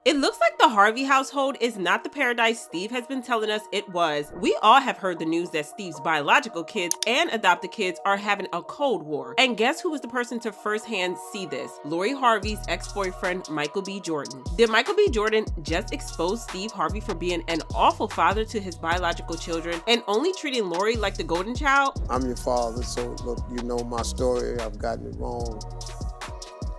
It looks like the Harvey household is not the paradise Steve has been telling us it was. We all have heard the news that Steve's biological kids and adopted kids are having a cold war. And guess who was the person to firsthand see this? Lori Harvey's ex-boyfriend, Michael B. Jordan. Did Michael B. Jordan just expose Steve Harvey for being an awful father to his biological children and only treating Lori like the golden child? I'm your father, so look, you know my story. I've gotten it wrong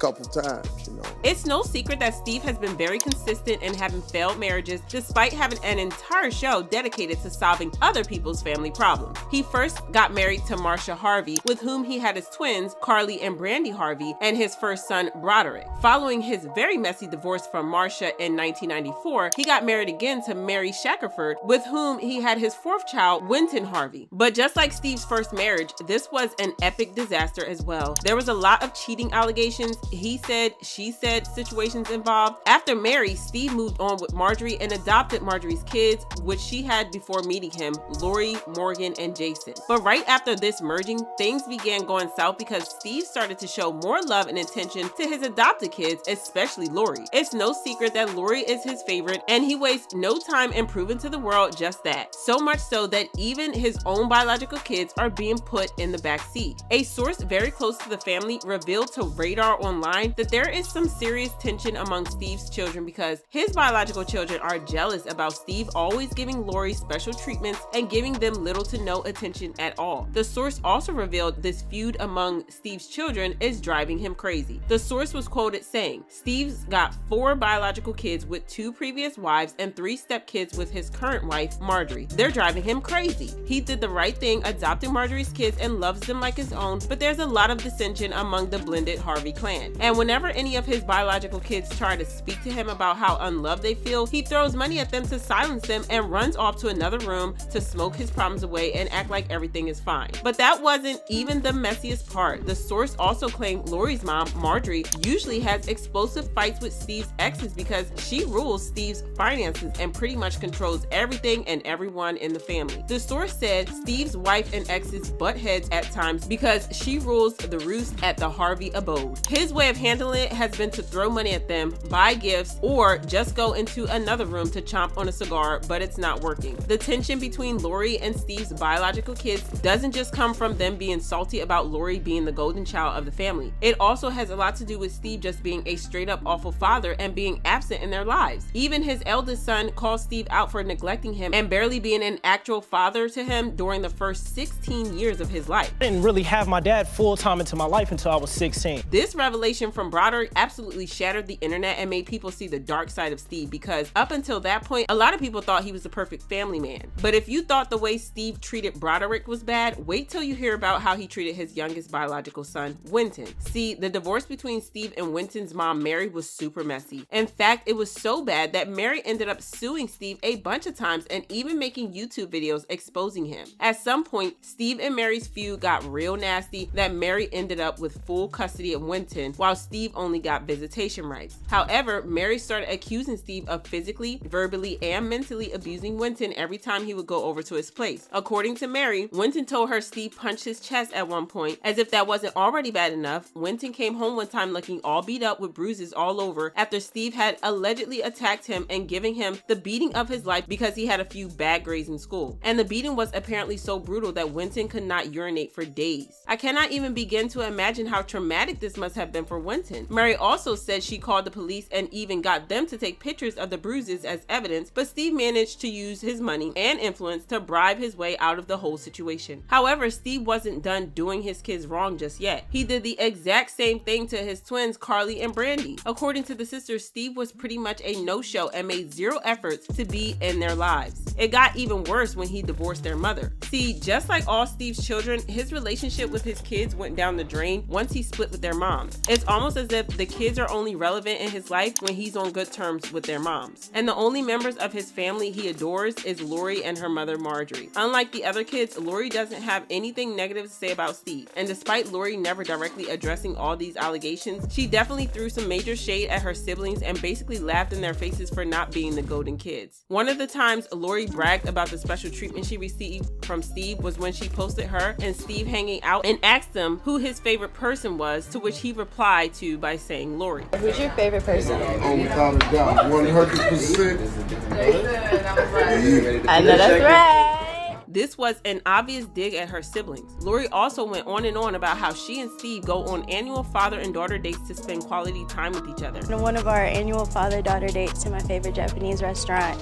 couple times, It's no secret that Steve has been very consistent in having failed marriages despite having an entire show dedicated to solving other people's family problems. He first got married to Marcia Harvey, with whom he had his twins, Carly and Brandy Harvey, and his first son, Broderick. Following his very messy divorce from Marcia in 1994, he got married again to Mary Shackelford, with whom he had his fourth child, Wynton Harvey. But just like Steve's first marriage, this was an epic disaster as well. There was a lot of cheating allegations, he said, she said situations involved. After Mary, Steve moved on with Marjorie and adopted Marjorie's kids, which she had before meeting him, Lori, Morgan, and Jason. But right after this merging, things began going south because Steve started to show more love and attention to his adopted kids, especially Lori. It's no secret that Lori is his favorite, and he wastes no time in proving to the world just that. So much so that even his own biological kids are being put in the back seat. A source very close to the family revealed to Radar Online that there is some serious tension among Steve's children because his biological children are jealous about Steve always giving Lori special treatments and giving them little to no attention at all. The source also revealed this feud among Steve's children is driving him crazy. The source was quoted saying, "Steve's got 4 biological kids with 2 previous wives and 3 stepkids with his current wife, Marjorie. They're driving him crazy. He did the right thing adopting Marjorie's kids and loves them like his own, but there's a lot of dissension among the blended Harvey clan. And whenever any of his biological kids try to speak to him about how unloved they feel, he throws money at them to silence them and runs off to another room to smoke his problems away and act like everything is fine." But that wasn't even the messiest part. The source also claimed Lori's mom, Marjorie, usually has explosive fights with Steve's exes because she rules Steve's finances and pretty much controls everything and everyone in the family. The source said Steve's wife and exes butt heads at times because she rules the roost at the Harvey abode. His way of handling it has been to throw money at them, buy gifts, or just go into another room to chomp on a cigar, but it's not working. The tension between Lori and Steve's biological kids doesn't just come from them being salty about Lori being the golden child of the family. It also has a lot to do with Steve just being a straight up awful father and being absent in their lives. Even his eldest son called Steve out for neglecting him and barely being an actual father to him during the first 16 years of his life. I didn't really have my dad full time into my life until I was 16. This revelation from Broderick absolutely shattered the internet and made people see the dark side of Steve because up until that point, a lot of people thought he was the perfect family man. But if you thought the way Steve treated Broderick was bad, wait till you hear about how he treated his youngest biological son, Wynton. See, the divorce between Steve and Wynton's mom, Mary, was super messy. In fact, it was so bad that Mary ended up suing Steve a bunch of times and even making YouTube videos exposing him. At some point, Steve and Mary's feud got real nasty that Mary ended up with full custody of Wynton while Steve only got visitation rights. However, Mary started accusing Steve of physically, verbally, and mentally abusing Wynton every time he would go over to his place. According to Mary, Wynton told her Steve punched his chest at one point. As if that wasn't already bad enough, Wynton came home one time looking all beat up with bruises all over after Steve had allegedly attacked him and giving him the beating of his life because he had a few bad grades in school. And the beating was apparently so brutal that Wynton could not urinate for days. I cannot even begin to imagine how traumatic this must have been for Wynton. Mary also said she called the police and even got them to take pictures of the bruises as evidence, but Steve managed to use his money and influence to bribe his way out of the whole situation. However, Steve wasn't done doing his kids wrong just yet. He did the exact same thing to his twins, Carly and Brandy. According to the sisters, Steve was pretty much a no-show and made zero efforts to be in their lives. It got even worse when he divorced their mother. See, just like all Steve's children, his relationship with his kids went down the drain once he split with their moms. It's almost as if the kids are only relevant in his life when he's on good terms with their moms. And the only members of his family he adores is Lori and her mother Marjorie. Unlike the other kids, Lori doesn't have anything negative to say about Steve. And despite Lori never directly addressing all these allegations, she definitely threw some major shade at her siblings and basically laughed in their faces for not being the golden kids. One of the times Lori bragged about the special treatment she received from Steve was when she posted her and Steve hanging out and asked him who his favorite person was, to which he replied reply to by saying Lori. Who's your favorite person? Oh, without a doubt, 100%. I know that's right. This was an obvious dig at her siblings. Lori also went on and on about how she and Steve go on annual father and daughter dates to spend quality time with each other. On one of our annual father-daughter dates to my favorite Japanese restaurant,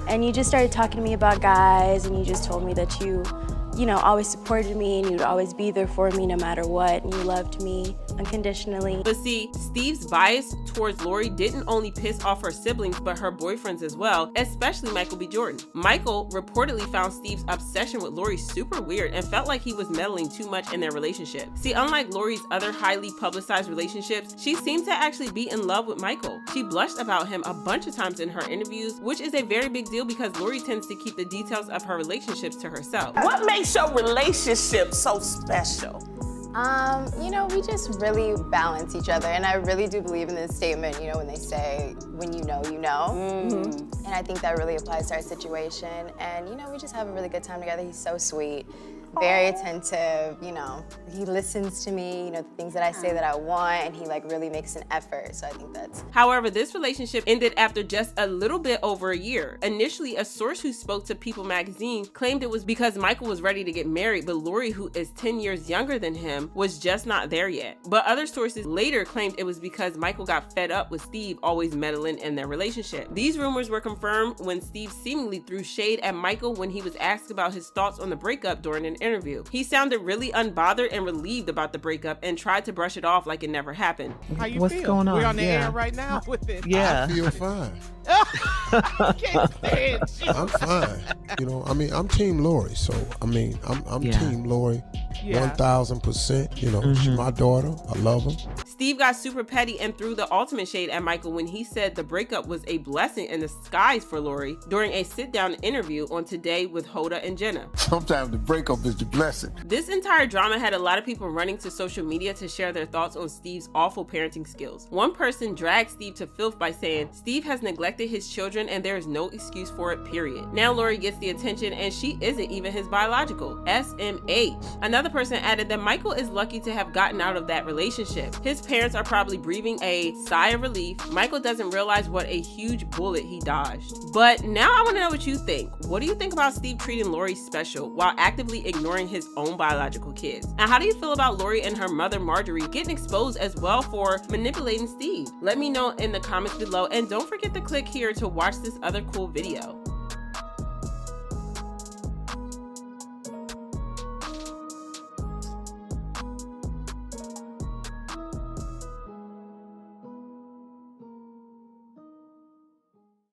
and you just started talking to me about guys, and you just told me that you always supported me and you'd always be there for me no matter what, and you loved me unconditionally. But see, Steve's bias towards Lori didn't only piss off her siblings, but her boyfriends as well, especially Michael B. Jordan. Michael reportedly found Steve's obsession with Lori super weird and felt like he was meddling too much in their relationship. See, unlike Lori's other highly publicized relationships, she seemed to actually be in love with Michael. She blushed about him a bunch of times in her interviews, which is a very big deal because Lori tends to keep the details of her relationships to herself. What makes your relationship so special? We just really balance each other, and I really do believe in this statement, when they say, when you know, you know. Mm-hmm. And I think that really applies to our situation, and we just have a really good time together. He's so sweet, very attentive, he listens to me, the things that I say that I want, and he really makes an effort, so I think that's... However, this relationship ended after just a little bit over a year. Initially, a source who spoke to People magazine claimed it was because Michael was ready to get married, but Lori, who is 10 years younger than him, was just not there yet. But other sources later claimed it was because Michael got fed up with Steve always meddling in their relationship. These rumors were confirmed when Steve seemingly threw shade at Michael when he was asked about his thoughts on the breakup during an interview. He sounded really unbothered and relieved about the breakup and tried to brush it off like it never happened. How you What's feel? going on? We're on the Yeah. air right now with it. Yeah. I feel fine. Can't stand you. I'm fine. I'm Team Lori, so I'm Yeah. Team Lori, Yeah. 1,000%. She's my daughter. I love her. Steve got super petty and threw the ultimate shade at Michael when he said the breakup was a blessing in disguise for Lori during a sit-down interview on Today with Hoda and Jenna. Sometimes the breakup is the blessing. This entire drama had a lot of people running to social media to share their thoughts on Steve's awful parenting skills. One person dragged Steve to filth by saying, Steve has neglected his children and there is no excuse for it, period. Now Lori gets the attention and she isn't even his biological. SMH. Another person added that Michael is lucky to have gotten out of that relationship. His parents are probably breathing a sigh of relief. Michael doesn't realize what a huge bullet he dodged. But now I want to know what you think. What do you think about Steve treating Lori special while actively ignoring his own biological kids? And how do you feel about Lori and her mother Marjorie getting exposed as well for manipulating Steve? Let me know in the comments below, and don't forget to click here to watch this other cool video.